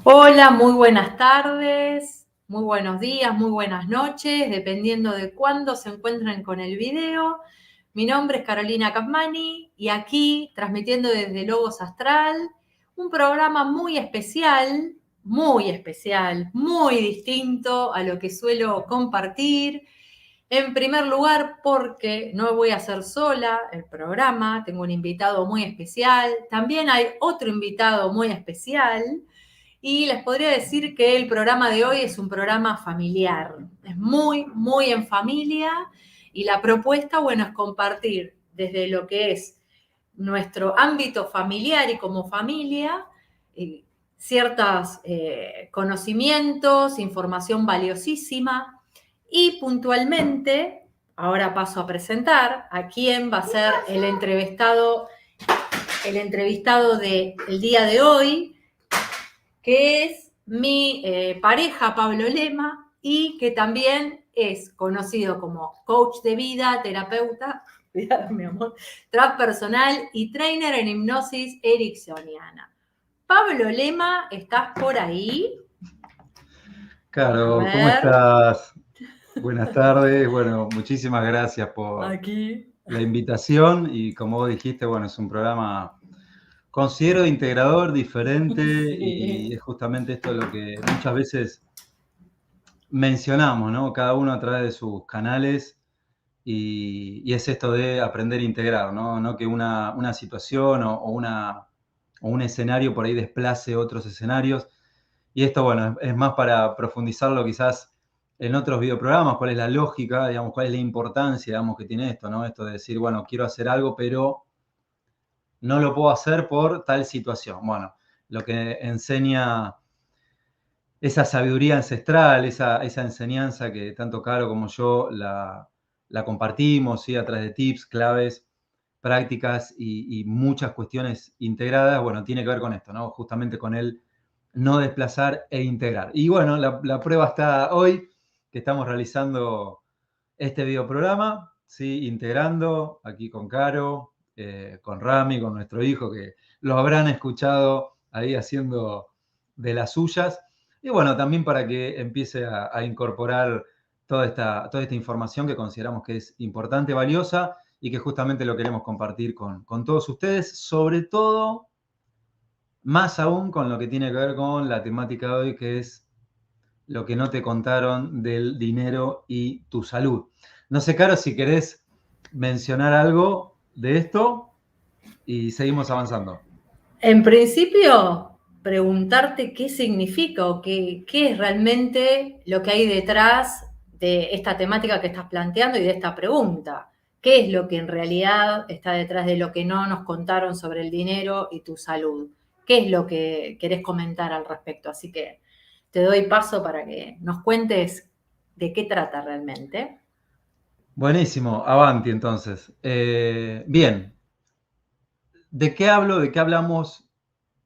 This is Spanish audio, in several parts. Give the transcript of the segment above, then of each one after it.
Hola, muy buenas tardes, muy buenos días, muy buenas noches, dependiendo de cuándo se encuentren con el video. Mi nombre es Carolina Capmani y aquí, transmitiendo desde Logos Astral, un programa muy distinto a lo que suelo compartir. En primer lugar, porque no voy a hacer sola el programa, tengo un invitado muy especial, también hay otro invitado muy especial. Y les podría decir que el programa de hoy es un programa familiar. Es muy en familia. Y la propuesta, bueno, es compartir desde lo que es nuestro ámbito familiar y como familia ciertos conocimientos, información valiosísima. Y puntualmente, ahora paso a presentar a quién va a ser el entrevistado del día de hoy, que es mi pareja Pablo Lema y que también es conocido como coach de vida, terapeuta, mi amor, transpersonal y trainer en hipnosis ericksoniana. Pablo Lema, ¿estás por ahí? Claro, ¿cómo estás? Buenas tardes. Bueno, muchísimas gracias por Aquí. la invitación y como vos dijiste, bueno, es un programa, considero integrador, diferente y Sí. es justamente esto lo que muchas veces mencionamos, ¿no? Cada uno a través de sus canales y es esto de aprender a integrar, ¿no? No que una situación o un escenario por ahí desplace otros escenarios. Y esto, bueno, es más para profundizarlo quizás en otros videoprogramas, cuál es la lógica, digamos, cuál es la importancia, digamos, que tiene esto, ¿no? Esto de decir, bueno, quiero hacer algo, pero no lo puedo hacer por tal situación. Bueno, lo que enseña esa sabiduría ancestral, esa enseñanza que tanto Caro como yo la compartimos, ¿sí? A través de tips, claves, prácticas y muchas cuestiones integradas, bueno, tiene que ver con esto, ¿no? Justamente con el no desplazar e integrar. Y bueno, la prueba está hoy, que estamos realizando este videoprograma, ¿sí? Integrando aquí con Caro, con Rami, con nuestro hijo, que lo habrán escuchado ahí haciendo de las suyas. Y bueno, también para que empiece a incorporar toda esta información que consideramos que es importante, valiosa y que justamente lo queremos compartir con todos ustedes, sobre todo, más aún con lo que tiene que ver con la temática de hoy, que es lo que no te contaron del dinero y tu salud. No sé, Caro, si querés mencionar algo de esto y seguimos avanzando. En principio, preguntarte qué significa o qué es realmente lo que hay detrás de esta temática que estás planteando y de esta pregunta. ¿Qué es lo que en realidad está detrás de lo que no nos contaron sobre el dinero y tu salud? ¿Qué es lo que querés comentar al respecto? Así que te doy paso para que nos cuentes de qué trata realmente. Buenísimo, avanti entonces. Bien, ¿de qué hablo? ¿De qué hablamos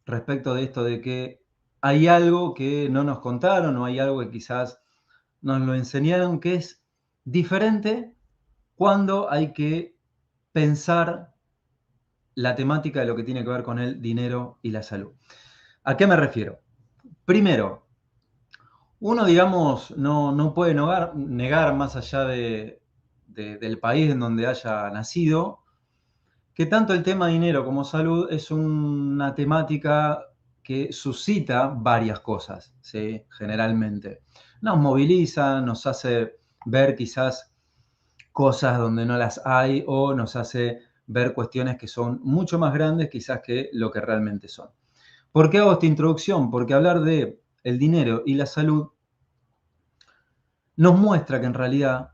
respecto de esto de que hay algo que no nos contaron o hay algo que quizás nos lo enseñaron que es diferente cuando hay que pensar la temática de lo que tiene que ver con el dinero y la salud? ¿A qué me refiero? Primero, uno, digamos, no puede negar más allá del país en donde haya nacido, que tanto el tema dinero como salud es una temática que suscita varias cosas, ¿sí? Generalmente. Nos moviliza, nos hace ver quizás cosas donde no las hay o nos hace ver cuestiones que son mucho más grandes quizás que lo que realmente son. ¿Por qué hago esta introducción? Porque hablar de el dinero y la salud nos muestra que en realidad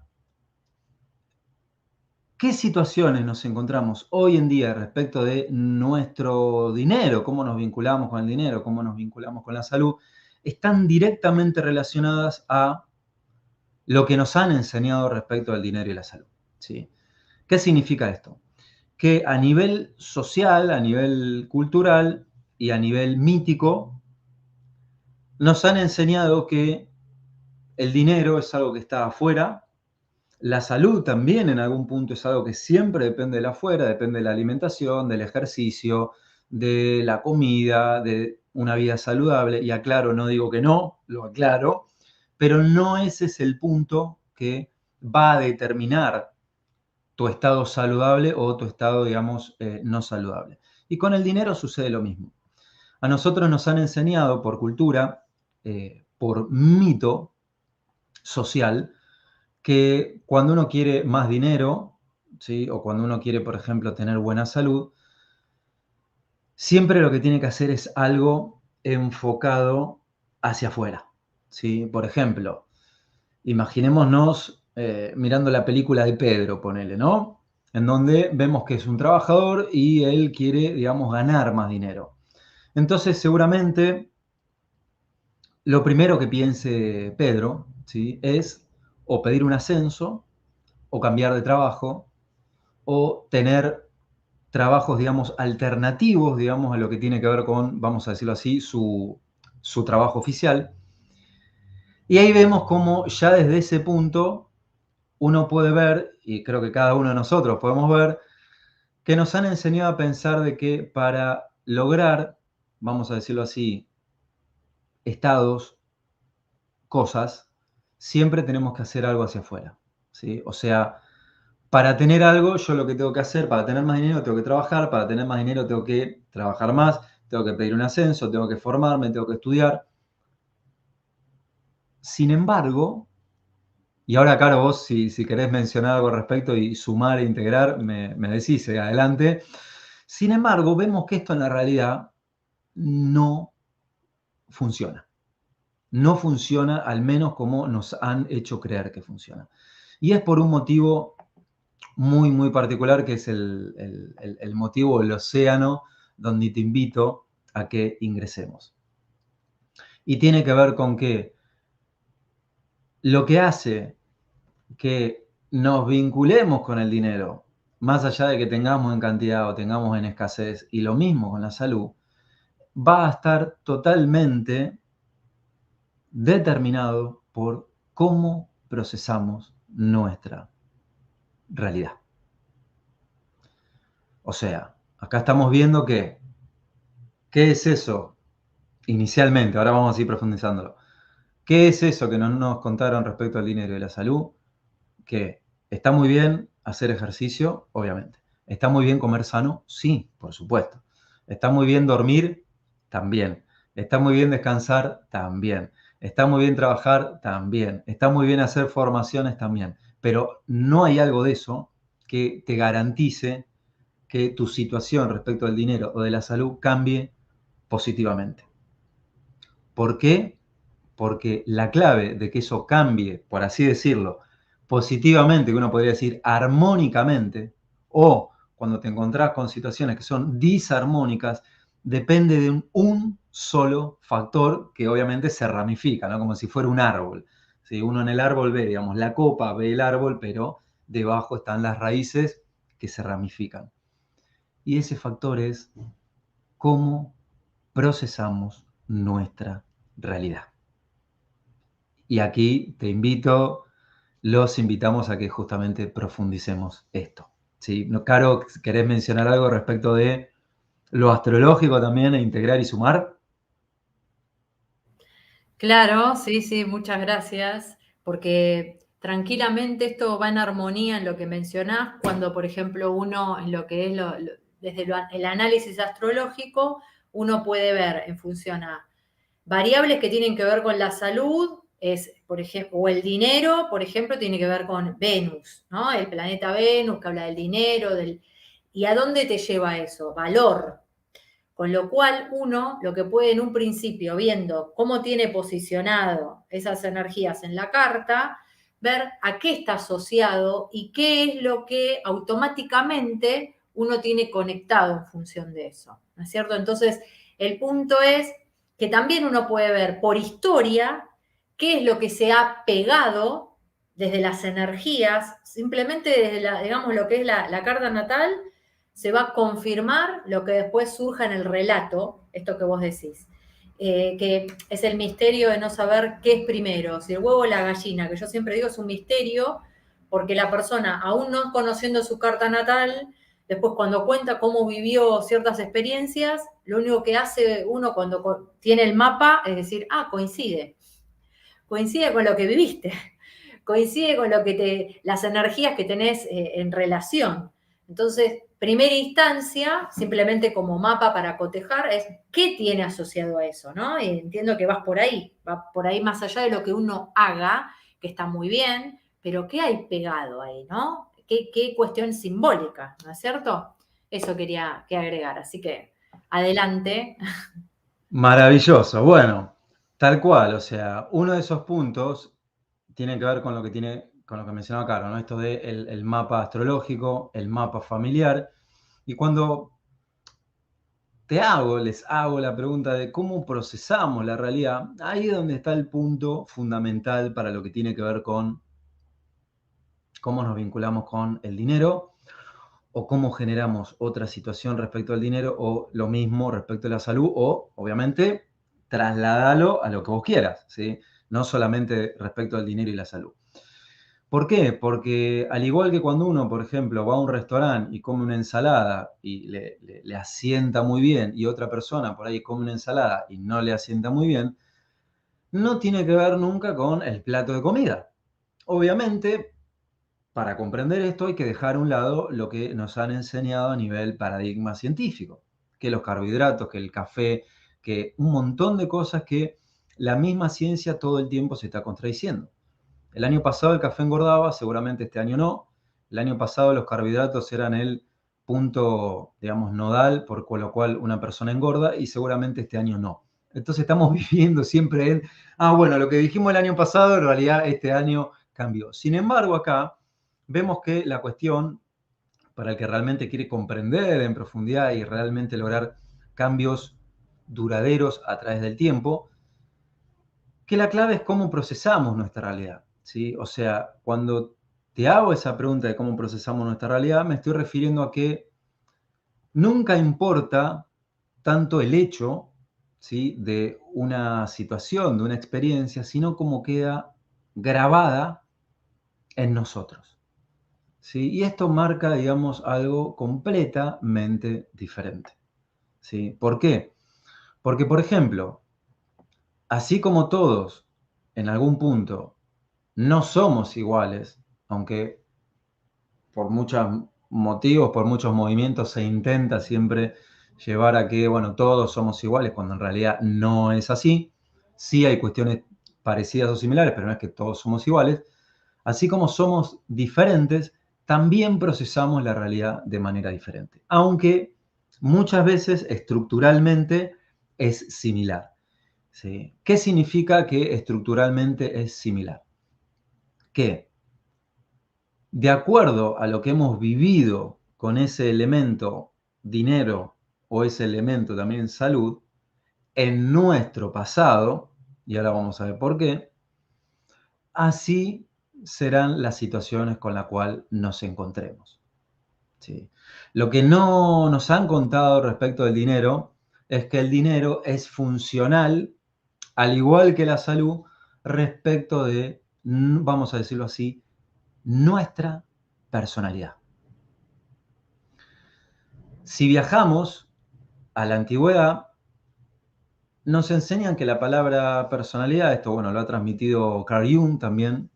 qué situaciones nos encontramos hoy en día respecto de nuestro dinero, cómo nos vinculamos con el dinero, cómo nos vinculamos con la salud, están directamente relacionadas a lo que nos han enseñado respecto al dinero y la salud, ¿sí? ¿Qué significa esto? Que a nivel social, a nivel cultural y a nivel mítico, nos han enseñado que el dinero es algo que está afuera. La salud también en algún punto es algo que siempre depende de afuera, depende de la alimentación, del ejercicio, de la comida, de una vida saludable, y aclaro, no digo que no, lo aclaro, pero no ese es el punto que va a determinar tu estado saludable o tu estado, digamos, no saludable. Y con el dinero sucede lo mismo. A nosotros nos han enseñado por cultura, por mito social, que cuando uno quiere más dinero, ¿sí? O cuando uno quiere, por ejemplo, tener buena salud, siempre lo que tiene que hacer es algo enfocado hacia afuera, ¿sí? Por ejemplo, imaginémonos mirando la película de Pedro, ponele, ¿no? En donde vemos que es un trabajador y él quiere, digamos, ganar más dinero. Entonces, seguramente, lo primero que piense Pedro, ¿sí? Es o pedir un ascenso, o cambiar de trabajo, o tener trabajos, digamos, alternativos, digamos, a lo que tiene que ver con, vamos a decirlo así, su trabajo oficial. Y ahí vemos cómo ya desde ese punto uno puede ver, y creo que cada uno de nosotros podemos ver, que nos han enseñado a pensar de que para lograr, vamos a decirlo así, estados, cosas, siempre tenemos que hacer algo hacia afuera, ¿sí? O sea, para tener algo, yo lo que tengo que hacer, para tener más dinero, tengo que trabajar, para tener más dinero, tengo que trabajar más, tengo que pedir un ascenso, tengo que formarme, tengo que estudiar. Sin embargo, y ahora, Caro, vos si querés mencionar algo al respecto y sumar e integrar, me decís, adelante. Sin embargo, vemos que esto en la realidad no funciona. No funciona, al menos como nos han hecho creer que funciona. Y es por un motivo muy, muy particular, que es el motivo del océano, donde te invito a que ingresemos. Y tiene que ver con que lo que hace que nos vinculemos con el dinero, más allá de que tengamos en cantidad o tengamos en escasez, y lo mismo con la salud, va a estar totalmente determinado por cómo procesamos nuestra realidad. O sea, acá estamos viendo que, ¿qué es eso? Inicialmente, ahora vamos a ir profundizándolo. ¿Qué es eso que no nos contaron respecto al dinero y la salud? Que está muy bien hacer ejercicio, obviamente. ¿Está muy bien comer sano? Sí, por supuesto. ¿Está muy bien dormir? También. ¿Está muy bien descansar? También. ¿Está muy bien trabajar? También. ¿Está muy bien hacer formaciones? También. Pero no hay algo de eso que te garantice que tu situación respecto al dinero o de la salud cambie positivamente. ¿Por qué? Porque la clave de que eso cambie, por así decirlo, positivamente, que uno podría decir armónicamente, o cuando te encontrás con situaciones que son disarmónicas, depende de un solo factor que obviamente se ramifica, ¿no? Como si fuera un árbol. Si uno en el árbol ve, digamos, la copa, ve el árbol, pero debajo están las raíces que se ramifican. Y ese factor es cómo procesamos nuestra realidad. Y aquí los invitamos a que justamente profundicemos esto, ¿sí? Caro, ¿querés mencionar algo respecto de lo astrológico también, e integrar y sumar? Claro, sí, sí, muchas gracias, porque tranquilamente esto va en armonía en lo que mencionás, cuando, por ejemplo, uno, en lo que es desde el análisis astrológico, uno puede ver en función a variables que tienen que ver con la salud, por ejemplo, o el dinero, por ejemplo, tiene que ver con Venus, ¿no? El planeta Venus que habla del dinero, ¿y a dónde te lleva eso? Valor. Con lo cual uno lo que puede en un principio, viendo cómo tiene posicionado esas energías en la carta, ver a qué está asociado y qué es lo que automáticamente uno tiene conectado en función de eso, ¿no es cierto? Entonces, el punto es que también uno puede ver por historia qué es lo que se ha pegado desde las energías, simplemente desde digamos, lo que es la carta natal, se va a confirmar lo que después surja en el relato, esto que vos decís, que es el misterio de no saber qué es primero, si el huevo o la gallina, que yo siempre digo es un misterio, porque la persona, aún no conociendo su carta natal, Después, cuando cuenta cómo vivió ciertas experiencias, lo único que hace uno cuando tiene el mapa es decir, coincide con lo que viviste, coincide con las energías que tenés en relación. Entonces, primera instancia, simplemente como mapa para cotejar, es qué tiene asociado a eso, ¿no? Y entiendo que va por ahí más allá de lo que uno haga, que está muy bien, pero ¿qué hay pegado ahí, no? ¿Qué cuestión simbólica, ¿no es cierto? Eso quería agregar, así que adelante. Maravilloso. Bueno, tal cual. O sea, uno de esos puntos tiene que ver con lo que mencionaba Caro, ¿no? Esto de el mapa astrológico, el mapa familiar. Y cuando les hago la pregunta de cómo procesamos la realidad, ahí es donde está el punto fundamental para lo que tiene que ver con cómo nos vinculamos con el dinero o cómo generamos otra situación respecto al dinero o lo mismo respecto a la salud o, obviamente, trasladalo a lo que vos quieras, ¿sí? No solamente respecto al dinero y la salud. ¿Por qué? Porque al igual que cuando uno, por ejemplo, va a un restaurante y come una ensalada y le asienta muy bien y otra persona por ahí come una ensalada y no le asienta muy bien, no tiene que ver nunca con el plato de comida. Obviamente, para comprender esto hay que dejar a un lado lo que nos han enseñado a nivel paradigma científico, que los carbohidratos, que el café, que un montón de cosas que la misma ciencia todo el tiempo se está contradiciendo. El año pasado el café engordaba, seguramente este año no. El año pasado los carbohidratos eran el punto, digamos, nodal, por lo cual una persona engorda y seguramente este año no. Entonces estamos viviendo siempre en, bueno, lo que dijimos el año pasado, en realidad este año cambió. Sin embargo, acá vemos que la cuestión, para el que realmente quiere comprender en profundidad y realmente lograr cambios duraderos a través del tiempo, que la clave es cómo procesamos nuestra realidad, ¿sí? O sea, cuando te hago esa pregunta de cómo procesamos nuestra realidad, me estoy refiriendo a que nunca importa tanto el hecho, ¿sí?, de una situación, de una experiencia, sino cómo queda grabada en nosotros, ¿sí? Y esto marca, digamos, algo completamente diferente, ¿sí? ¿Por qué? Porque, por ejemplo, así como todos en algún punto no somos iguales, aunque por muchos motivos, por muchos movimientos se intenta siempre llevar a que, bueno, todos somos iguales, cuando en realidad no es así. Sí hay cuestiones parecidas o similares, pero no es que todos somos iguales. Así como somos diferentes, también procesamos la realidad de manera diferente, aunque muchas veces estructuralmente es similar, ¿sí? ¿Qué significa que estructuralmente es similar? Que de acuerdo a lo que hemos vivido con ese elemento dinero o ese elemento también salud, en nuestro pasado, y ahora vamos a ver por qué, así serán las situaciones con las cuales nos encontremos, ¿sí? Lo que no nos han contado respecto del dinero es que el dinero es funcional, al igual que la salud, respecto de, vamos a decirlo así, nuestra personalidad. Si viajamos a la antigüedad, nos enseñan que la palabra personalidad, esto bueno, lo ha transmitido Carl Jung también,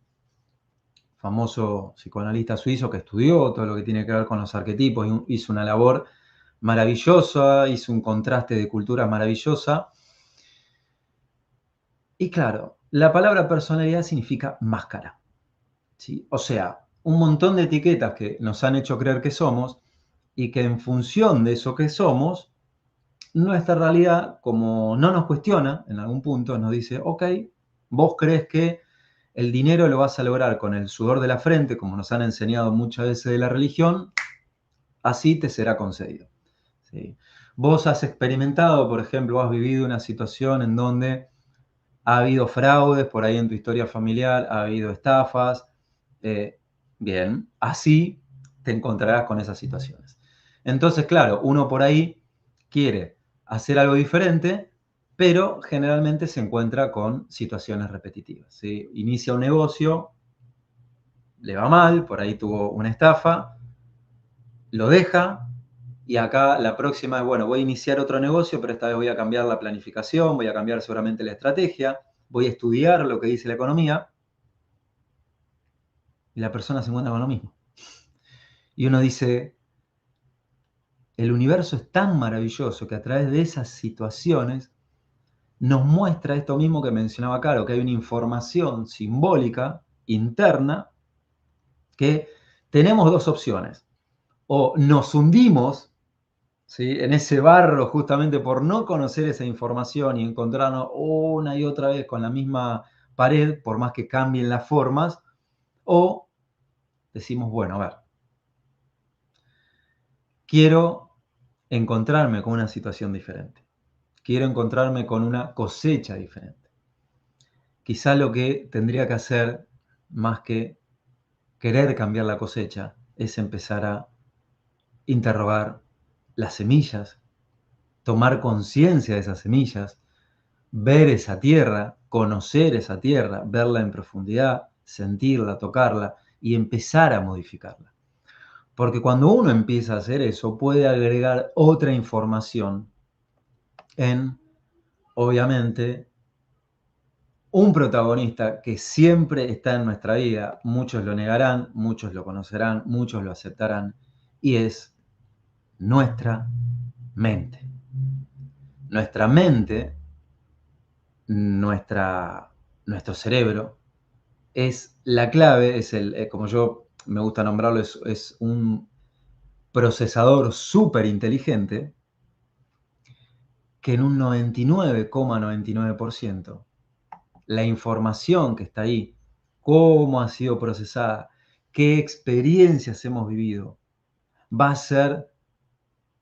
famoso psicoanalista suizo que estudió todo lo que tiene que ver con los arquetipos, hizo una labor maravillosa, hizo un contraste de cultura maravillosa. Y claro, la palabra personalidad significa máscara, ¿sí? O sea, un montón de etiquetas que nos han hecho creer que somos y que en función de eso que somos, nuestra realidad, como no nos cuestiona en algún punto, nos dice, ok, vos crees que el dinero lo vas a lograr con el sudor de la frente, como nos han enseñado muchas veces de la religión, así te será concedido, ¿sí? Vos has experimentado, por ejemplo, has vivido una situación en donde ha habido fraudes por ahí en tu historia familiar, ha habido estafas, bien, así te encontrarás con esas situaciones. Entonces, claro, uno por ahí quiere hacer algo diferente, pero generalmente se encuentra con situaciones repetitivas, ¿sí? Inicia un negocio, le va mal, por ahí tuvo una estafa, lo deja y acá la próxima es, bueno, voy a iniciar otro negocio, pero esta vez voy a cambiar la planificación, voy a cambiar seguramente la estrategia, voy a estudiar lo que dice la economía y la persona se encuentra con lo mismo. Y uno dice, el universo es tan maravilloso que a través de esas situaciones nos muestra esto mismo que mencionaba Caro, que hay una información simbólica interna que tenemos dos opciones. O nos hundimos, ¿sí?, en ese barro justamente por no conocer esa información y encontrarnos una y otra vez con la misma pared, por más que cambien las formas, o decimos, bueno, a ver, quiero encontrarme con una situación diferente, quiero encontrarme con una cosecha diferente. Quizá lo que tendría que hacer, más que querer cambiar la cosecha, es empezar a interrogar las semillas, tomar conciencia de esas semillas, ver esa tierra, conocer esa tierra, verla en profundidad, sentirla, tocarla y empezar a modificarla. Porque cuando uno empieza a hacer eso, puede agregar otra información en, obviamente, un protagonista que siempre está en nuestra vida. Muchos lo negarán, muchos lo conocerán, muchos lo aceptarán, y es nuestra mente. Nuestra mente, nuestro cerebro, es la clave, como yo me gusta nombrarlo, es un procesador súper inteligente que en un 99,99% la información que está ahí, cómo ha sido procesada, qué experiencias hemos vivido, va a ser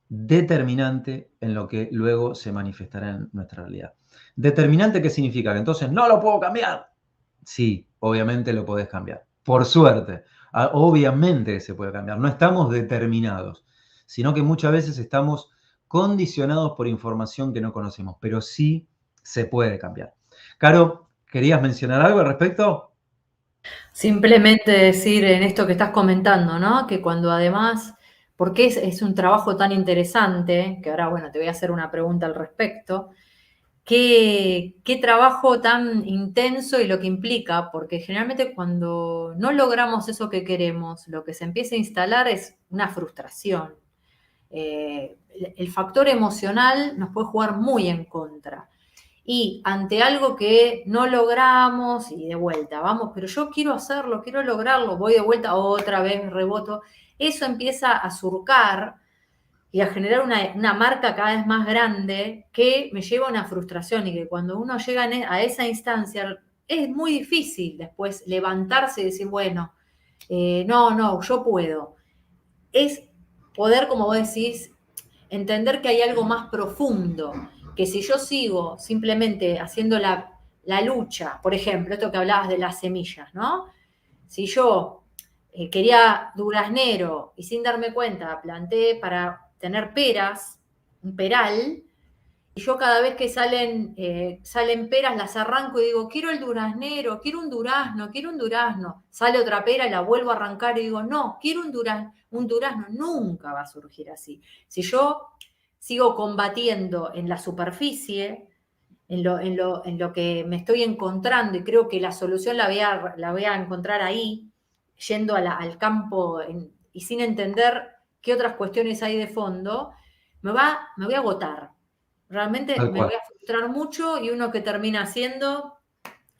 determinante en lo que luego se manifestará en nuestra realidad. ¿Determinante qué significa? Que entonces no lo puedo cambiar. Sí, obviamente lo podés cambiar. Por suerte, obviamente que se puede cambiar. No estamos determinados, sino que muchas veces estamos condicionados por información que no conocemos, pero sí se puede cambiar. Caro, ¿querías mencionar algo al respecto? Simplemente decir en esto que estás comentando, ¿no? Que cuando además, porque es un trabajo tan interesante, que ahora, bueno, te voy a hacer una pregunta al respecto, qué trabajo tan intenso y lo que implica, porque generalmente cuando no logramos eso que queremos, lo que se empieza a instalar es una frustración. El factor emocional nos puede jugar muy en contra. Y ante algo que no logramos, y de vuelta, vamos, pero yo quiero hacerlo, quiero lograrlo, voy de vuelta, otra vez reboto, eso empieza a surcar y a generar una marca cada vez más grande que me lleva a una frustración y que cuando uno llega a esa instancia es muy difícil después levantarse y decir, bueno, no, yo puedo. Es poder, como vos decís, entender que hay algo más profundo, que si yo sigo simplemente haciendo la lucha, por ejemplo, esto que hablabas de las semillas, ¿no? Si yo quería duraznero y sin darme cuenta planté para tener peras, un peral, y yo cada vez que salen peras las arranco y digo, quiero el duraznero, quiero un durazno, quiero un durazno. Sale otra pera, la vuelvo a arrancar y digo, no, quiero un durazno. Nunca va a surgir así. Si yo sigo combatiendo en la superficie, en lo que me estoy encontrando y creo que la solución la voy a encontrar ahí, yendo al campo y sin entender qué otras cuestiones hay de fondo, me voy a agotar. Realmente Tal me voy cual. a frustrar mucho y uno que termina haciendo,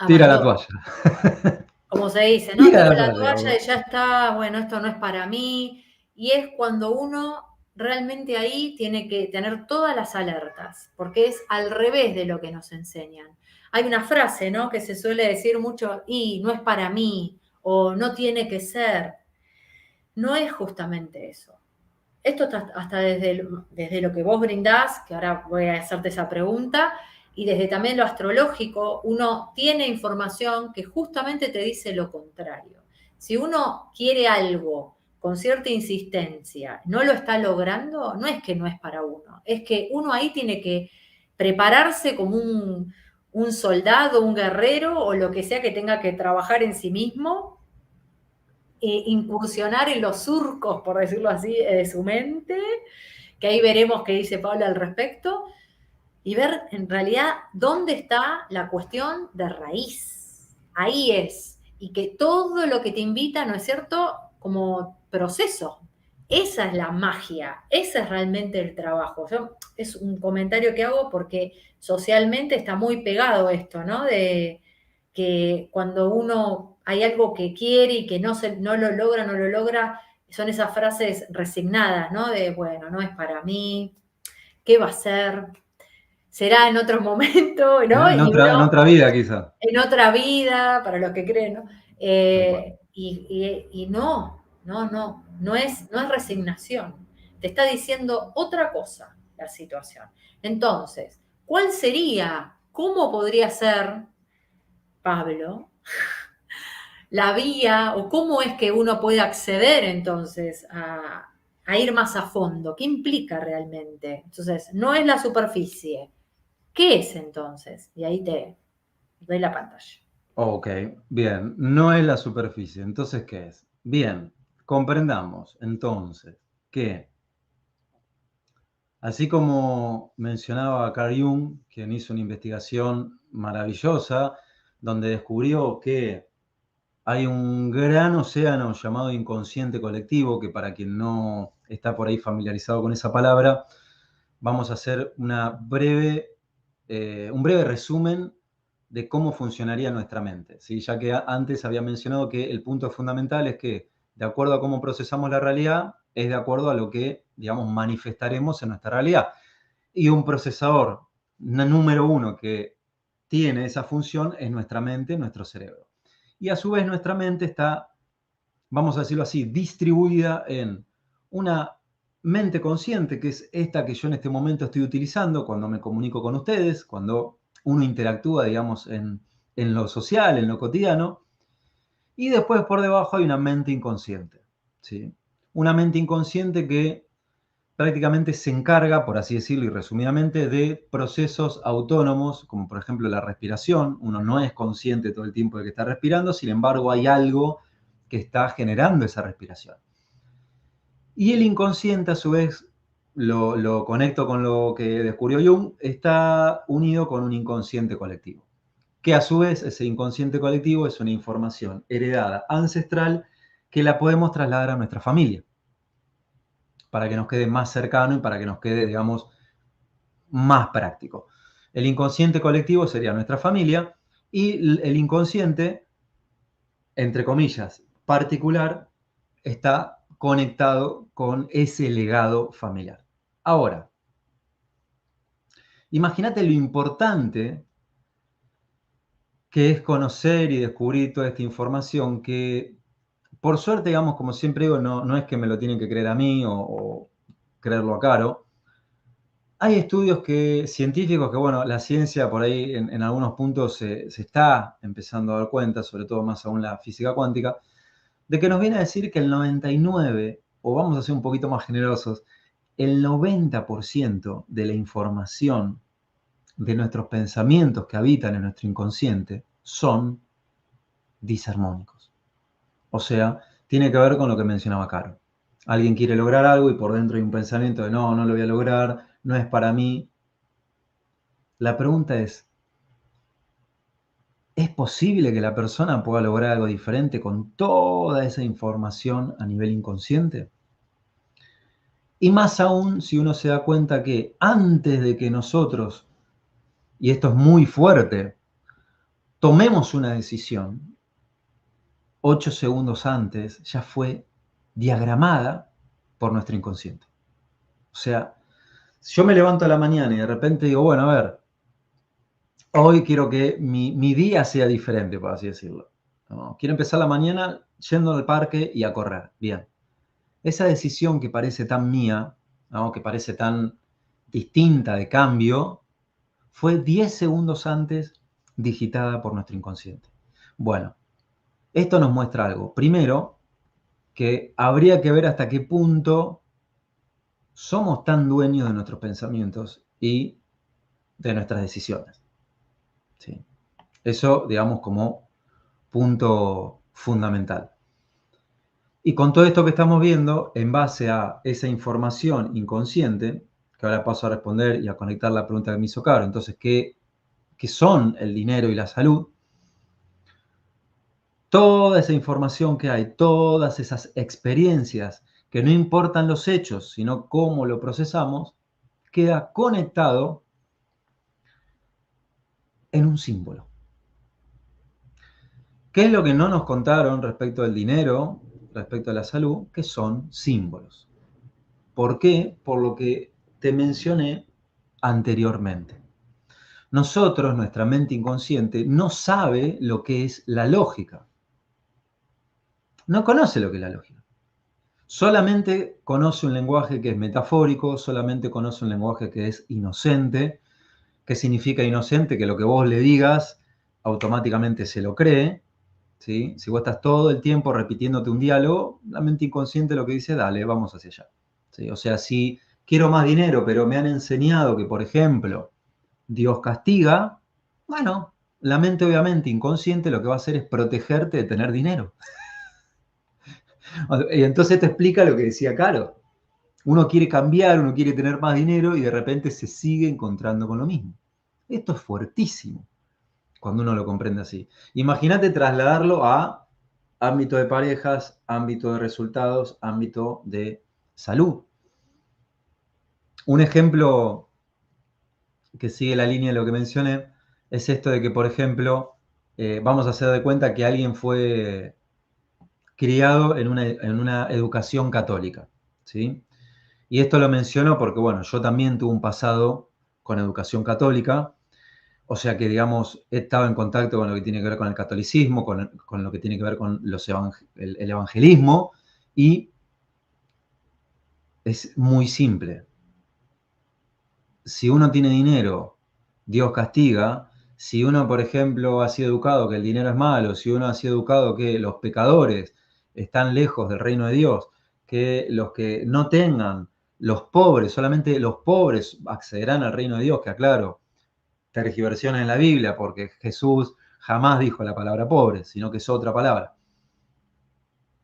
Tira la abandona. toalla. Como se dice, ¿no? Tira Tiro la la toalla. toalla y ya está, bueno, esto no es para mí. Y es cuando uno realmente ahí tiene que tener todas las alertas, porque es al revés de lo que nos enseñan. Hay una frase, ¿no? Que se suele decir mucho, y no es para mí, o no tiene que ser. No es justamente eso. Esto está hasta desde lo que vos brindás, que ahora voy a hacerte esa pregunta, y desde también lo astrológico, uno tiene información que justamente te dice lo contrario. Si uno quiere algo con cierta insistencia, no lo está logrando, no es que no es para uno, es que uno ahí tiene que prepararse como un soldado, un guerrero o lo que sea que tenga que trabajar en sí mismo incursionar en los surcos, por decirlo así, de su mente, que ahí veremos qué dice Paula al respecto, y ver en realidad dónde está la cuestión de raíz. Ahí es. Y que todo lo que te invita, ¿no es cierto?, como proceso. Esa es la magia, ese es realmente el trabajo. Es un comentario que hago porque socialmente está muy pegado esto, ¿no? De que cuando uno hay algo que quiere y que no lo logra, no lo logra, son esas frases resignadas, ¿no? De, bueno, no es para mí, ¿qué va a ser? Será en otro momento, ¿no? En Y en uno, otra vida, quizá. en otra vida, para los que creen, ¿no? Tal cual. Y no es resignación. Te está diciendo otra cosa la situación. Entonces, ¿cuál sería, cómo podría ser, Pablo, la vía o cómo es que uno puede acceder entonces a ir más a fondo? ¿Qué implica realmente? Entonces, no es la superficie. ¿Qué es entonces? Y ahí te doy la pantalla. Ok, bien. No es la superficie. Entonces, ¿qué es? Bien, comprendamos entonces que, así como mencionaba Carl Jung, quien hizo una investigación maravillosa, donde descubrió que hay un gran océano llamado inconsciente colectivo, que para quien no está por ahí familiarizado con esa palabra, vamos a hacer un breve resumen de cómo funcionaría nuestra mente, ¿sí? Ya que antes había mencionado que el punto fundamental es que, de acuerdo a cómo procesamos la realidad, es de acuerdo a lo que, digamos, manifestaremos en nuestra realidad. Y un procesador número uno que tiene esa función es nuestra mente, nuestro cerebro. Y a su vez nuestra mente está, vamos a decirlo así, distribuida en una mente consciente, que es esta que yo en este momento estoy utilizando cuando me comunico con ustedes, cuando uno interactúa, digamos, en lo social, en lo cotidiano. Y después por debajo hay una mente inconsciente, ¿sí? Una mente inconsciente que prácticamente se encarga, por así decirlo y resumidamente, de procesos autónomos, como por ejemplo la respiración. Uno no es consciente todo el tiempo de que está respirando, sin embargo hay algo que está generando esa respiración. Y el inconsciente, a su vez, lo conecto con lo que descubrió Jung, está unido con un inconsciente colectivo, que a su vez ese inconsciente colectivo es una información heredada ancestral que la podemos trasladar a nuestra familia, para que nos quede más cercano y para que nos quede, digamos, más práctico. El inconsciente colectivo sería nuestra familia y el inconsciente, entre comillas, particular, está conectado con ese legado familiar. Ahora, imagínate lo importante que es conocer y descubrir toda esta información que, por suerte, digamos, como siempre digo, no es que me lo tienen que creer a mí o creerlo a Caro. Hay estudios científicos que, bueno, la ciencia por ahí en algunos puntos se está empezando a dar cuenta, sobre todo más aún la física cuántica, de que nos viene a decir que el 99, o vamos a ser un poquito más generosos, el 90% de la información de nuestros pensamientos que habitan en nuestro inconsciente son disarmónicos. O sea, tiene que ver con lo que mencionaba Caro. Alguien quiere lograr algo y por dentro hay un pensamiento de no lo voy a lograr, no es para mí. La pregunta ¿es posible que la persona pueda lograr algo diferente con toda esa información a nivel inconsciente? Y más aún si uno se da cuenta que antes de que nosotros, y esto es muy fuerte, tomemos una decisión, 8 segundos antes ya fue diagramada por nuestro inconsciente. O sea, si yo me levanto a la mañana y de repente digo, bueno, a ver, hoy quiero que mi día sea diferente, por así decirlo, ¿no? Quiero empezar la mañana yendo al parque y a correr. Bien. Esa decisión que parece tan mía, ¿no? Que parece tan distinta de cambio, fue 10 segundos antes digitada por nuestro inconsciente. Bueno, esto nos muestra algo. Primero, que habría que ver hasta qué punto somos tan dueños de nuestros pensamientos y de nuestras decisiones. ¿Sí? Eso, digamos, como punto fundamental. Y con todo esto que estamos viendo, en base a esa información inconsciente, que ahora paso a responder y a conectar la pregunta que me hizo Caro, entonces, ¿qué son el dinero y la salud? Toda esa información que hay, todas esas experiencias, que no importan los hechos, sino cómo lo procesamos, queda conectado en un símbolo. ¿Qué es lo que no nos contaron respecto del dinero, respecto a la salud? Que son símbolos. ¿Por qué? Por lo que te mencioné anteriormente. Nosotros, nuestra mente inconsciente, no sabe lo que es la lógica. No conoce lo que es la lógica. Solamente conoce un lenguaje que es metafórico, solamente conoce un lenguaje que es inocente. ¿Qué significa inocente? Que lo que vos le digas automáticamente se lo cree. ¿Sí? Si vos estás todo el tiempo repitiéndote un diálogo, la mente inconsciente lo que dice, dale, vamos hacia allá. ¿Sí? O sea, si quiero más dinero, pero me han enseñado que, por ejemplo, Dios castiga, bueno, la mente obviamente inconsciente lo que va a hacer es protegerte de tener dinero. Y entonces te explica lo que decía Caro. Uno quiere cambiar, uno quiere tener más dinero y de repente se sigue encontrando con lo mismo. Esto es fuertísimo cuando uno lo comprende así. Imagínate trasladarlo a ámbito de parejas, ámbito de resultados, ámbito de salud. Un ejemplo que sigue la línea de lo que mencioné es esto de que, por ejemplo, vamos a hacer de cuenta que alguien fue criado en una educación católica, ¿sí? Y esto lo menciono porque, bueno, yo también tuve un pasado con educación católica, o sea que, digamos, he estado en contacto con lo que tiene que ver con el catolicismo, con lo que tiene que ver con el evangelismo, y es muy simple. Si uno tiene dinero, Dios castiga. Si uno, por ejemplo, ha sido educado que el dinero es malo, si uno ha sido educado que los pecadores están lejos del reino de Dios, que los que no tengan, los pobres, solamente los pobres accederán al reino de Dios, que aclaro, tergiversiones en la Biblia, porque Jesús jamás dijo la palabra pobre, sino que es otra palabra.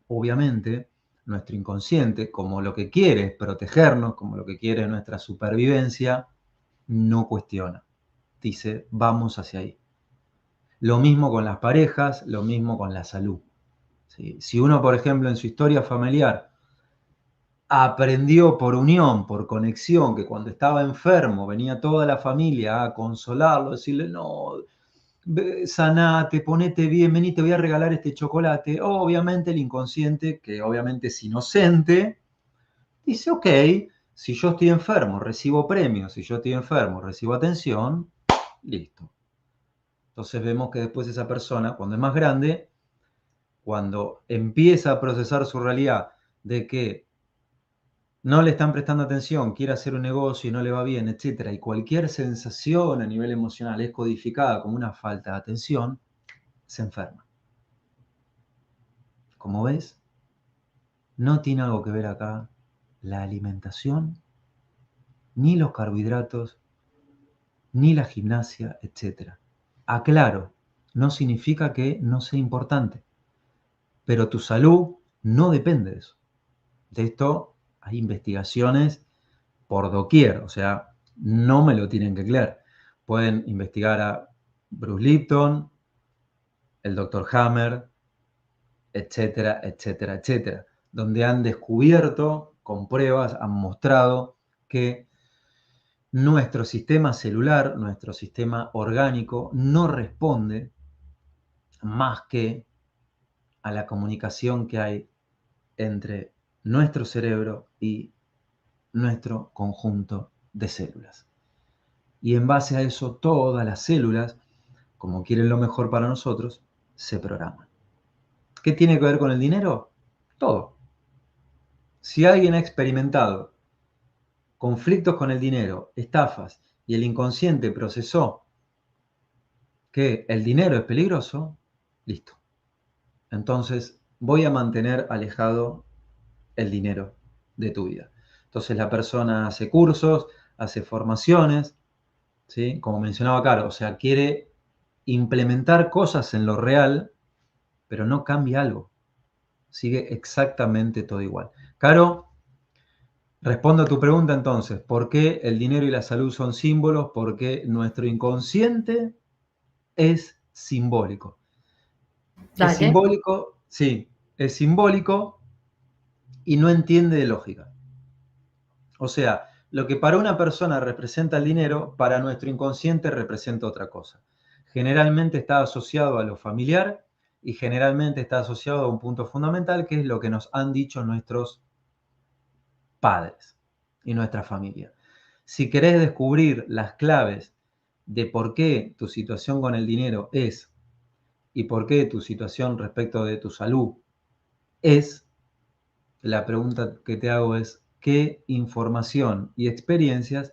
Obviamente, nuestro inconsciente, como lo que quiere es protegernos, como lo que quiere es nuestra supervivencia, no cuestiona. Dice, vamos hacia ahí. Lo mismo con las parejas, lo mismo con la salud. ¿Sí? Si uno, por ejemplo, en su historia familiar aprendió por unión, por conexión, que cuando estaba enfermo venía toda la familia a consolarlo, decirle, no, sanate, ponete bien, vení, te voy a regalar este chocolate. Obviamente el inconsciente, que obviamente es inocente, dice, ok, si yo estoy enfermo, recibo premios, si yo estoy enfermo, recibo atención, listo. Entonces vemos que después esa persona, cuando es más grande, cuando empieza a procesar su realidad de que no le están prestando atención, quiere hacer un negocio y no le va bien, etcétera, y cualquier sensación a nivel emocional es codificada como una falta de atención, se enferma. Como ves, no tiene algo que ver acá la alimentación, ni los carbohidratos, ni la gimnasia, etcétera. Aclaro, no significa que no sea importante, pero tu salud no depende de eso. De esto hay investigaciones por doquier, o sea, no me lo tienen que creer. Pueden investigar a Bruce Lipton, el Dr. Hammer, etcétera, etcétera, etcétera, donde han descubierto, con pruebas, han mostrado que nuestro sistema celular, nuestro sistema orgánico, no responde más que a la comunicación que hay entre nuestro cerebro y nuestro conjunto de células. Y en base a eso, todas las células, como quieren lo mejor para nosotros, se programan. ¿Qué tiene que ver con el dinero? Todo. Si alguien ha experimentado conflictos con el dinero, estafas, y el inconsciente procesó que el dinero es peligroso, listo. Entonces voy a mantener alejado el dinero de tu vida. Entonces la persona hace cursos, hace formaciones, ¿sí? Como mencionaba Caro, o sea, quiere implementar cosas en lo real, pero no cambia algo. Sigue exactamente todo igual. Caro, respondo a tu pregunta entonces. ¿Por qué el dinero y la salud son símbolos? Porque nuestro inconsciente es simbólico. Es Dale. simbólico, sí, es simbólico y no entiende de lógica. O sea, lo que para una persona representa el dinero, para nuestro inconsciente representa otra cosa. Generalmente está asociado a lo familiar y generalmente está asociado a un punto fundamental que es lo que nos han dicho nuestros padres y nuestra familia. Si querés descubrir las claves de por qué tu situación con el dinero es y por qué tu situación respecto de tu salud es, la pregunta que te hago es, ¿qué información y experiencias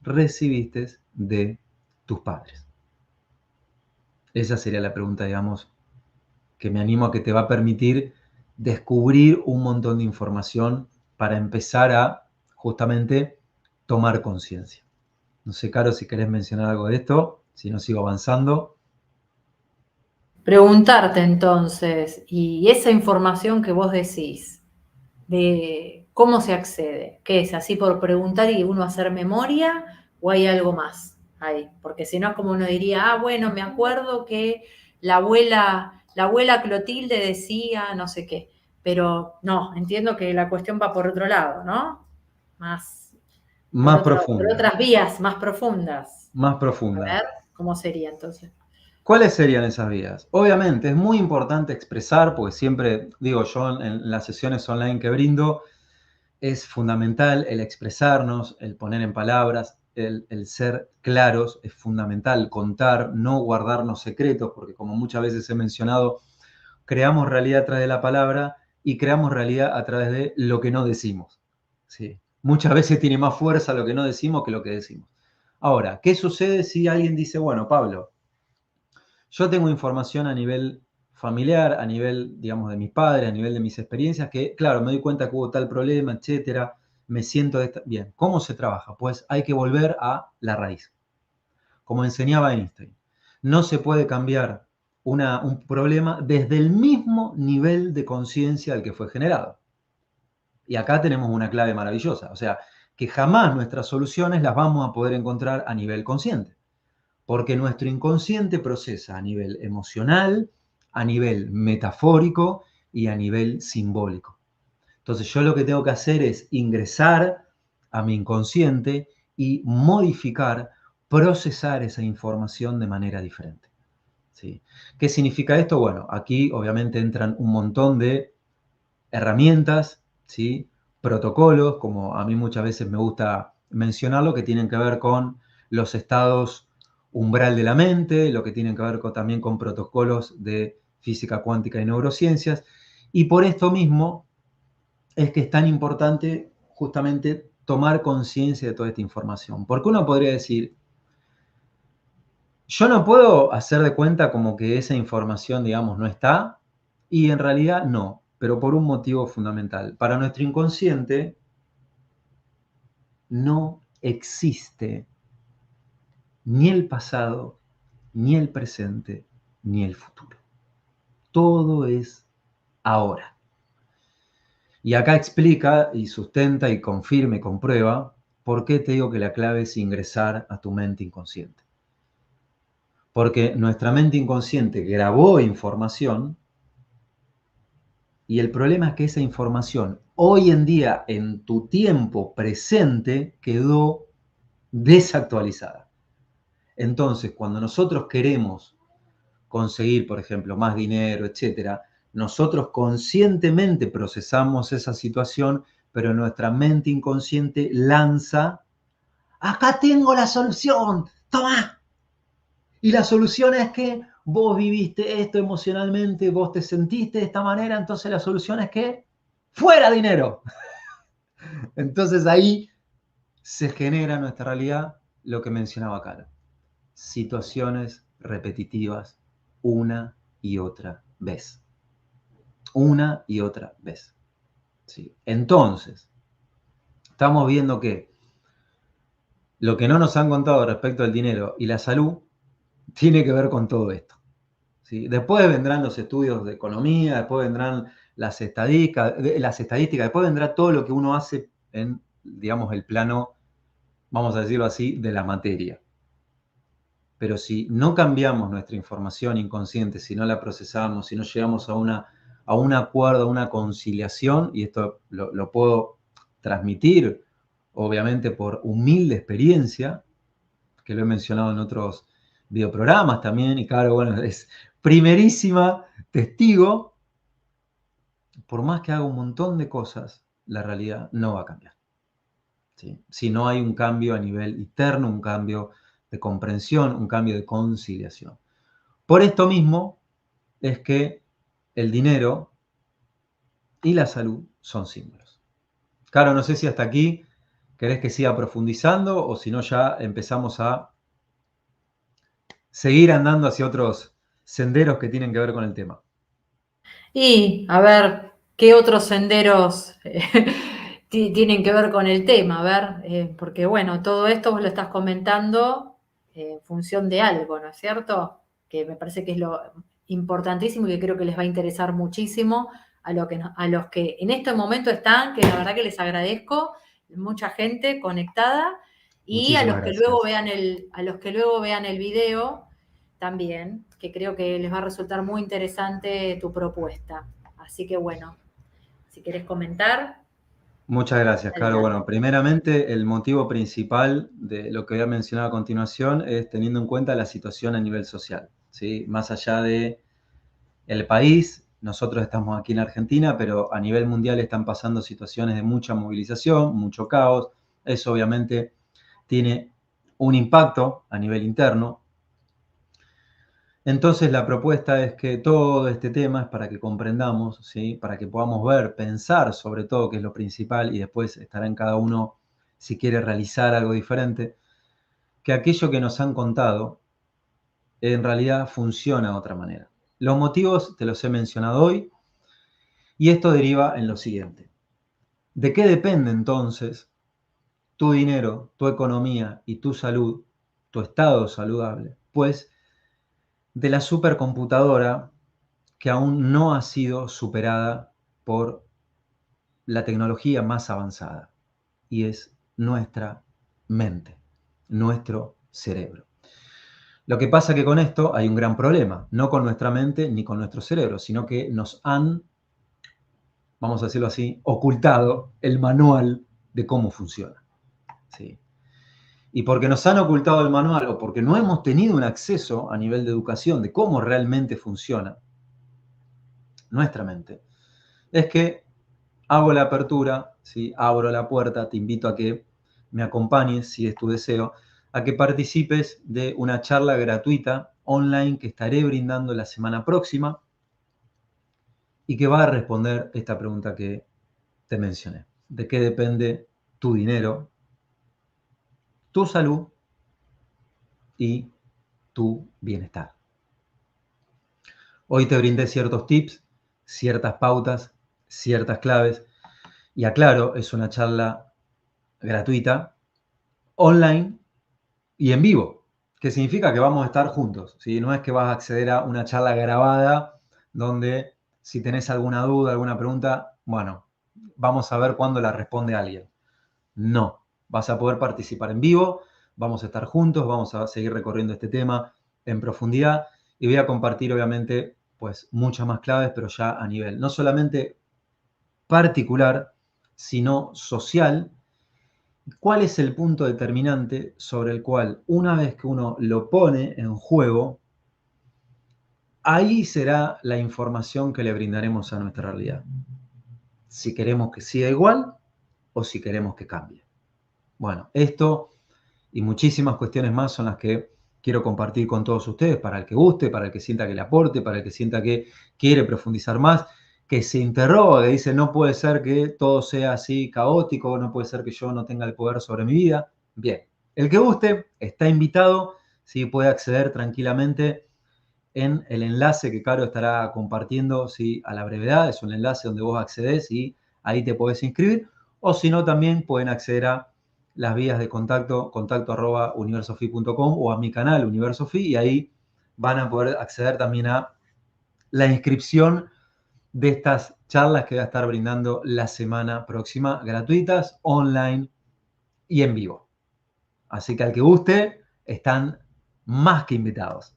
recibiste de tus padres? Esa sería la pregunta, digamos, que me animo a que te va a permitir descubrir un montón de información para empezar a justamente tomar conciencia. No sé, Caro, si querés mencionar algo de esto, si no sigo avanzando. Preguntarte entonces, y esa información que vos decís, de cómo se accede, ¿qué es? ¿Así por preguntar y uno hacer memoria o hay algo más ahí? Porque si no es como uno diría, ah, bueno, me acuerdo que la abuela Clotilde decía no sé qué, pero no, entiendo que la cuestión va por otro lado, ¿no? Más, Más por profunda, otras vías más profundas. más A profunda. ver, ¿cómo sería entonces? ¿Cuáles serían esas vías? Obviamente es muy importante expresar, porque siempre digo yo en las sesiones online que brindo, es fundamental el expresarnos, el poner en palabras, el ser claros, es fundamental contar, no guardarnos secretos, porque como muchas veces he mencionado, creamos realidad a través de la palabra y creamos realidad a través de lo que no decimos. ¿Sí? Muchas veces tiene más fuerza lo que no decimos que lo que decimos. Ahora, ¿qué sucede si alguien dice, bueno, Pablo, yo tengo información a nivel familiar, a nivel, digamos, de mis padres, a nivel de mis experiencias, que, claro, me doy cuenta que hubo tal problema, etcétera, me siento de esta... Bien, ¿cómo se trabaja? Pues hay que volver a la raíz. Como enseñaba Einstein, no se puede cambiar un problema desde el mismo nivel de conciencia al que fue generado. Y acá tenemos una clave maravillosa, o sea, que jamás nuestras soluciones las vamos a poder encontrar a nivel consciente. Porque nuestro inconsciente procesa a nivel emocional, a nivel metafórico y a nivel simbólico. Entonces yo lo que tengo que hacer es ingresar a mi inconsciente y modificar, procesar esa información de manera diferente. ¿Sí? ¿Qué significa esto? Bueno, aquí obviamente entran un montón de herramientas, ¿sí? Protocolos, como a mí muchas veces me gusta mencionarlo, que tienen que ver con los estados umbral de la mente, lo que tienen que ver también con protocolos de física cuántica y neurociencias. Y por esto mismo es que es tan importante justamente tomar conciencia de toda esta información. Porque uno podría decir, yo no puedo hacer de cuenta como que esa información, digamos, no está, y en realidad no, pero por un motivo fundamental. Para nuestro inconsciente no existe ni el pasado, ni el presente, ni el futuro. Todo es ahora. Y acá explica y sustenta y confirma y comprueba por qué te digo que la clave es ingresar a tu mente inconsciente. Porque nuestra mente inconsciente grabó información y el problema es que esa información hoy en día, en tu tiempo presente, quedó desactualizada. Entonces, cuando nosotros queremos conseguir, por ejemplo, más dinero, etcétera, nosotros conscientemente procesamos esa situación, pero nuestra mente inconsciente lanza, acá tengo la solución, toma. Y la solución es que vos viviste esto emocionalmente, vos te sentiste de esta manera, entonces la solución es que fuera dinero. Entonces ahí se genera en nuestra realidad lo que mencionaba Carlos. Situaciones repetitivas una y otra vez. Una y otra vez. ¿Sí? Entonces, estamos viendo que lo que no nos han contado respecto al dinero y la salud tiene que ver con todo esto. ¿Sí? Después vendrán los estudios de economía, después vendrán las estadísticas, después vendrá todo lo que uno hace en, digamos, el plano, vamos a decirlo así, de la materia. Pero si no cambiamos nuestra información inconsciente, si no la procesamos, si no llegamos a un acuerdo, a una conciliación, y esto lo puedo transmitir, obviamente, por humilde experiencia, que lo he mencionado en otros videoprogramas también, y claro, bueno, es primerísima testigo, por más que haga un montón de cosas, la realidad no va a cambiar. ¿Sí? Si no hay un cambio a nivel interno, un cambio de comprensión, un cambio de conciliación. Por esto mismo es que el dinero y la salud son símbolos. Claro, no sé si hasta aquí querés que siga profundizando o si no ya empezamos a seguir andando hacia otros senderos que tienen que ver con el tema. Y a ver, ¿qué otros senderos tienen que ver con el tema? A ver, porque bueno, todo esto vos lo estás comentando en función de algo, ¿no es cierto? Que me parece que es lo importantísimo y que creo que les va a interesar muchísimo a los que en este momento están, que la verdad que les agradezco, mucha gente conectada, y a Muchísimas los que luego gracias. a los que luego vean el video también, que creo que les va a resultar muy interesante tu propuesta. Así que bueno, si querés comentar, Muchas gracias, Caro. adelante. Bueno, primeramente, el motivo principal de lo que voy a mencionar a continuación es teniendo en cuenta la situación a nivel social, ¿sí? Más allá de el país, nosotros estamos aquí en Argentina, pero a nivel mundial están pasando situaciones de mucha movilización, mucho caos. Eso obviamente tiene un impacto a nivel interno. Entonces la propuesta es que todo este tema es para que comprendamos, ¿sí? Para que podamos ver, pensar sobre todo, que es lo principal, y después estará en cada uno si quiere realizar algo diferente, que aquello que nos han contado en realidad funciona de otra manera. Los motivos te los he mencionado hoy y esto deriva en lo siguiente. ¿De qué depende entonces tu dinero, tu economía y tu salud, tu estado saludable? Pues de la supercomputadora que aún no ha sido superada por la tecnología más avanzada, y es nuestra mente, nuestro cerebro. Lo que pasa que con esto hay un gran problema, no con nuestra mente ni con nuestro cerebro, sino que nos han, vamos a decirlo así, ocultado el manual de cómo funciona. ¿Sí? Y porque nos han ocultado el manual o porque no hemos tenido un acceso a nivel de educación de cómo realmente funciona nuestra mente, es que hago la apertura, ¿sí? Abro la puerta, te invito a que me acompañes, si es tu deseo, a que participes de una charla gratuita online que estaré brindando la semana próxima y que va a responder esta pregunta que te mencioné. ¿De qué depende tu dinero, tu salud y tu bienestar? Hoy te brindé ciertos tips, ciertas pautas, ciertas claves y aclaro, es una charla gratuita, online y en vivo, que significa que vamos a estar juntos, ¿sí? No es que vas a acceder a una charla grabada donde si tenés alguna duda, alguna pregunta, bueno, vamos a ver cuándo la responde alguien. No, vas a poder participar en vivo, vamos a estar juntos, vamos a seguir recorriendo este tema en profundidad y voy a compartir obviamente pues muchas más claves, pero ya a nivel no solamente particular, sino social. ¿Cuál es el punto determinante sobre el cual una vez que uno lo pone en juego, ahí será la información que le brindaremos a nuestra realidad? Si queremos que siga igual o si queremos que cambie. Bueno, esto y muchísimas cuestiones más son las que quiero compartir con todos ustedes, para el que guste, para el que sienta que le aporte, para el que sienta que quiere profundizar más, que se interroga, que dice, no puede ser que todo sea así caótico, no puede ser que yo no tenga el poder sobre mi vida. Bien, el que guste está invitado, ¿sí? Puede acceder tranquilamente en el enlace que Caro estará compartiendo, ¿sí? A la brevedad, es un enlace donde vos accedes y ahí te podés inscribir, o si no, también pueden acceder a las vías de contacto, contacto@universofi.com o a mi canal Universofi, y ahí van a poder acceder también a la inscripción de estas charlas que voy a estar brindando la semana próxima, gratuitas, online y en vivo. Así que al que guste, están más que invitados.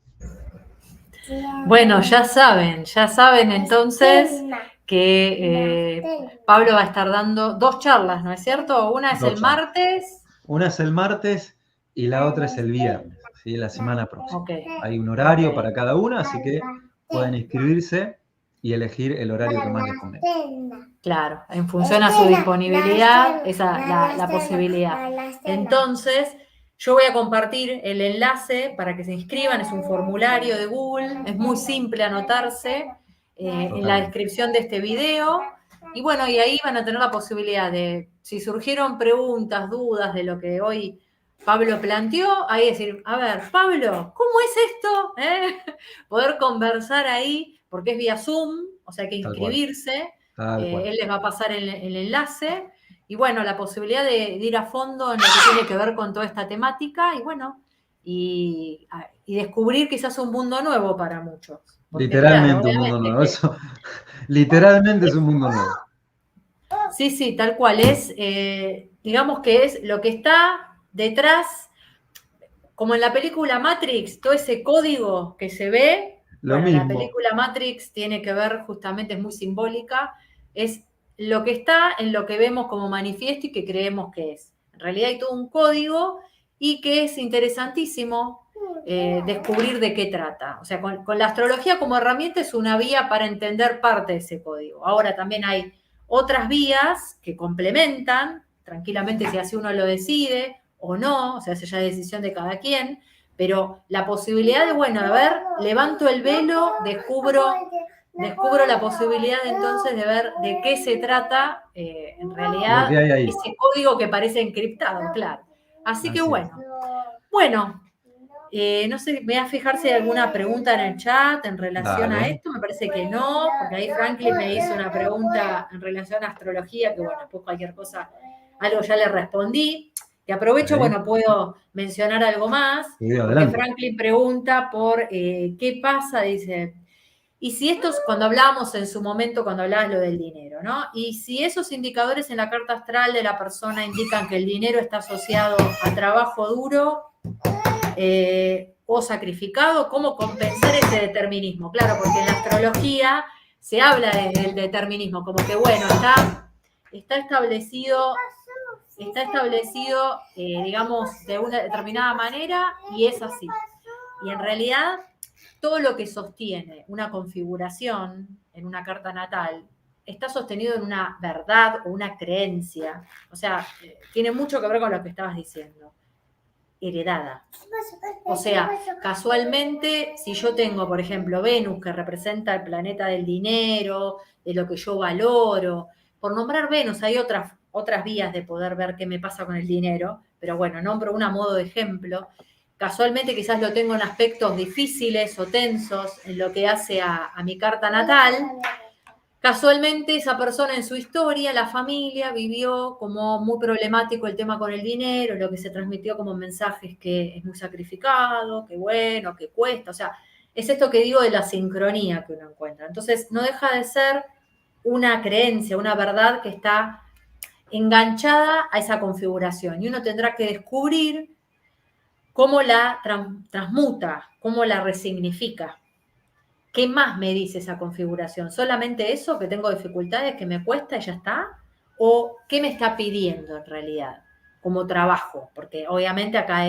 Bueno, ya saben entonces que Pablo va a estar dando 2 charlas, ¿no es cierto? Una es el martes. Una es el martes y la otra es el viernes, ¿sí? La semana próxima. Okay. Hay un horario para cada una, así que pueden inscribirse y elegir el horario que más les convenga. Claro, en función a su disponibilidad, esa la posibilidad. Entonces, yo voy a compartir el enlace para que se inscriban, es un formulario de Google, es muy simple anotarse en la descripción de este video. Y bueno, y ahí van a tener la posibilidad de, si surgieron preguntas, dudas de lo que hoy Pablo planteó, ahí decir, a ver, Pablo, ¿cómo es esto? Poder conversar ahí, porque es vía Zoom, o sea, hay que inscribirse. Él les va a pasar el enlace. Y bueno, la posibilidad de ir a fondo en lo que tiene que ver con toda esta temática y bueno, y descubrir quizás un mundo nuevo para muchos. Porque, literalmente claro, un mundo nuevo. Eso, literalmente es un mundo nuevo. Sí, sí, tal cual. Es, digamos que es lo que está detrás, como en la película Matrix, todo ese código que se ve. Lo Bueno, la mismo. película Matrix tiene que ver, justamente es muy simbólica, es lo que está en lo que vemos como manifiesto y que creemos que es. En realidad hay todo un código y que es interesantísimo descubrir de qué trata. O sea, con la astrología como herramienta es una vía para entender parte de ese código. Ahora también hay otras vías que complementan, tranquilamente si así uno lo decide o no, o sea, esa ya es decisión de cada quien, pero la posibilidad de, bueno, a ver, levanto el velo, descubro la posibilidad entonces de ver de qué se trata en realidad ese código que parece encriptado, claro. Así que bueno, no sé, me voy a fijar si hay alguna pregunta en el chat en relación a esto, me parece que no, porque ahí Franklin me hizo una pregunta en relación a astrología, que bueno, después cualquier cosa, algo ya le respondí. Que aprovecho, bueno, puedo mencionar algo más, porque Franklin pregunta por qué pasa, dice, y si estos, cuando hablábamos en su momento, cuando hablabas lo del dinero, ¿no? Y si esos indicadores en la carta astral de la persona indican que el dinero está asociado a trabajo duro o sacrificado, ¿cómo compensar ese determinismo? Claro, porque en la astrología se habla del determinismo, como que, bueno, está establecido, digamos, de una determinada manera y es así. Y en realidad, todo lo que sostiene una configuración en una carta natal está sostenido en una verdad o una creencia. O sea, tiene mucho que ver con lo que estabas diciendo. Heredada. O sea, casualmente, si yo tengo, por ejemplo, Venus, que representa el planeta del dinero, de lo que yo valoro, por nombrar Venus, hay otras vías de poder ver qué me pasa con el dinero, pero bueno, nombro una a modo de ejemplo. Casualmente quizás lo tengo en aspectos difíciles o tensos en lo que hace a mi carta natal. Casualmente esa persona en su historia, la familia, vivió como muy problemático el tema con el dinero, lo que se transmitió como mensajes que es muy sacrificado, que bueno, que cuesta, o sea, es esto que digo de la sincronía que uno encuentra. Entonces, no deja de ser una creencia, una verdad que está enganchada a esa configuración y uno tendrá que descubrir cómo la transmuta, cómo la resignifica. ¿Qué más me dice esa configuración? ¿Solamente eso, que tengo dificultades, que me cuesta y ya está? ¿O qué me está pidiendo en realidad como trabajo? Porque obviamente acá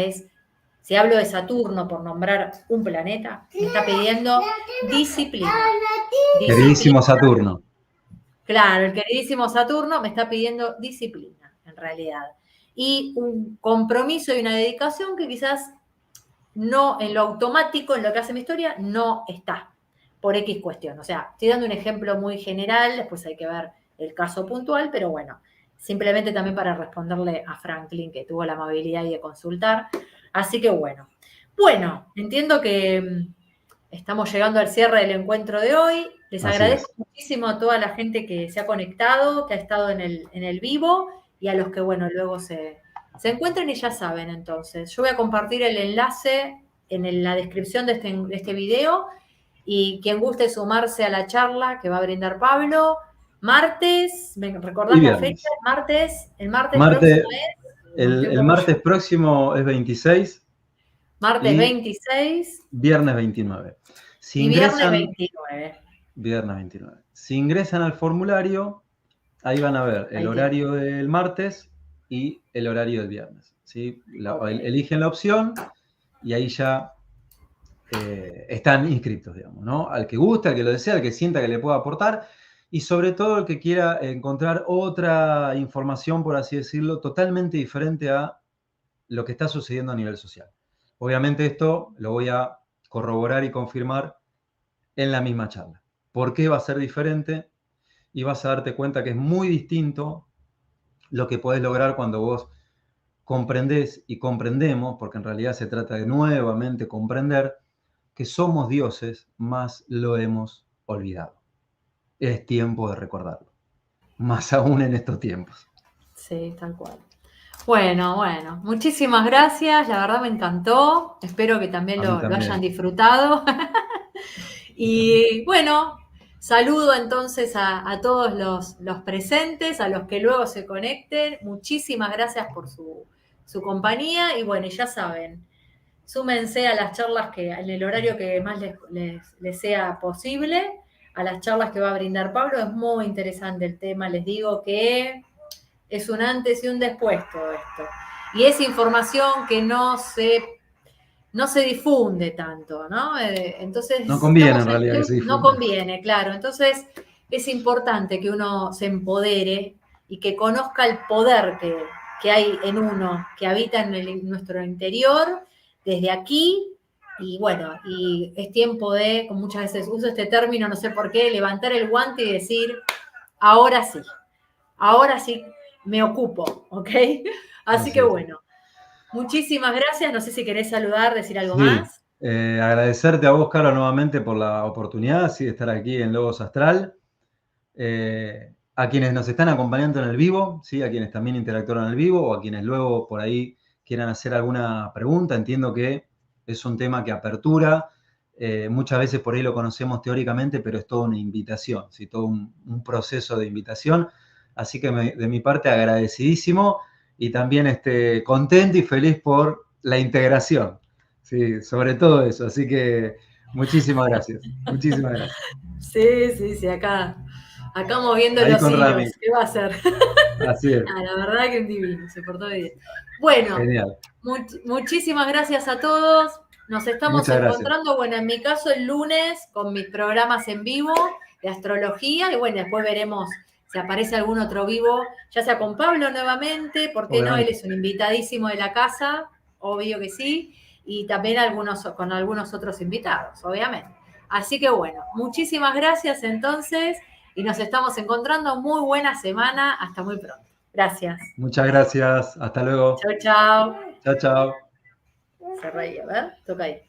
si hablo de Saturno por nombrar un planeta, me está pidiendo disciplina. Queridísimo Saturno. Claro, el queridísimo Saturno me está pidiendo disciplina, en realidad. Y un compromiso y una dedicación que quizás no, en lo automático, en lo que hace mi historia, no está por X cuestión. O sea, estoy dando un ejemplo muy general, después hay que ver el caso puntual, pero bueno, simplemente también para responderle a Franklin, que tuvo la amabilidad de consultar. Así que bueno. Bueno, entiendo que estamos llegando al cierre del encuentro de hoy. Les agradezco muchísimo a toda la gente que se ha conectado, que ha estado en el vivo y a los que, bueno, luego se encuentren y ya saben, entonces. Yo voy a compartir el enlace en la descripción de este video Y quien guste sumarse a la charla que va a brindar Pablo, martes, ¿me recordás Y la viernes. fecha? El martes próximo es, no El tengo mucho. martes próximo es 26 Martes y 26 viernes 29. Si y viernes ingresan, 29. viernes 29. Si ingresan al formulario, ahí van a ver el Ahí tiene. horario del martes y el horario del viernes. ¿Sí? Okay. Eligen la opción y ahí ya están inscritos, digamos, ¿no? Al que guste, al que lo desea, al que sienta que le pueda aportar y sobre todo el que quiera encontrar otra información, por así decirlo, totalmente diferente a lo que está sucediendo a nivel social. Obviamente esto lo voy a corroborar y confirmar en la misma charla. ¿Por qué va a ser diferente? Y vas a darte cuenta que es muy distinto lo que podés lograr cuando vos comprendés y comprendemos, porque en realidad se trata de nuevamente comprender que somos dioses, más lo hemos olvidado. Es tiempo de recordarlo, más aún en estos tiempos. Sí, tal cual. Bueno, muchísimas gracias, la verdad me encantó, espero que también A mí lo también. hayan disfrutado. Y bueno, saludo entonces a todos los presentes, a los que luego se conecten, muchísimas gracias por su compañía y bueno, ya saben, súmense a las charlas que en el horario que más les sea posible, a las charlas que va a brindar Pablo, es muy interesante el tema, les digo que es un antes y un después todo esto. Y es información que no se difunde tanto, ¿no? Entonces, No conviene estamos en en realidad que tiempo, se no difunda. conviene, claro. Entonces, es importante que uno se empodere y que conozca el poder que hay en uno, que habita en nuestro interior, desde aquí. Y bueno, y es tiempo de, como muchas veces uso este término, no sé por qué, levantar el guante y decir, ahora sí me ocupo, ¿ok? Así Así que es. bueno, muchísimas gracias. No sé si querés saludar, decir algo Sí, más. agradecerte a vos, Carlos, nuevamente por la oportunidad sí, de estar aquí en Logos Astral. A quienes nos están acompañando en el vivo, ¿sí? A quienes también interactuaron en el vivo o a quienes luego por ahí quieran hacer alguna pregunta. Entiendo que es un tema que apertura. Muchas veces por ahí lo conocemos teóricamente, pero es toda una invitación, ¿sí? Todo un proceso de invitación. Así que de mi parte agradecidísimo y también contento y feliz por la integración. Sí, sobre todo eso. Así que muchísimas gracias. Muchísimas gracias. Sí, acá moviendo Ahí los con hilos, Rami. ¿qué va a hacer? Así es. La verdad que un divino, se portó bien. Bueno, Genial. muchísimas gracias a todos. Nos estamos Muchas gracias. encontrando, bueno, en mi caso el lunes con mis programas en vivo de astrología y bueno, después veremos si aparece algún otro vivo, ya sea con Pablo nuevamente, ¿por qué no? Él Obviamente. es un invitadísimo de la casa, obvio que sí, y también con algunos otros invitados, obviamente. Así que bueno, muchísimas gracias entonces y nos estamos encontrando. Muy buena semana, hasta muy pronto. Gracias. Muchas gracias. Hasta luego. Chao, chao. Chao, chao. Se reía, ¿verdad? Toca ahí.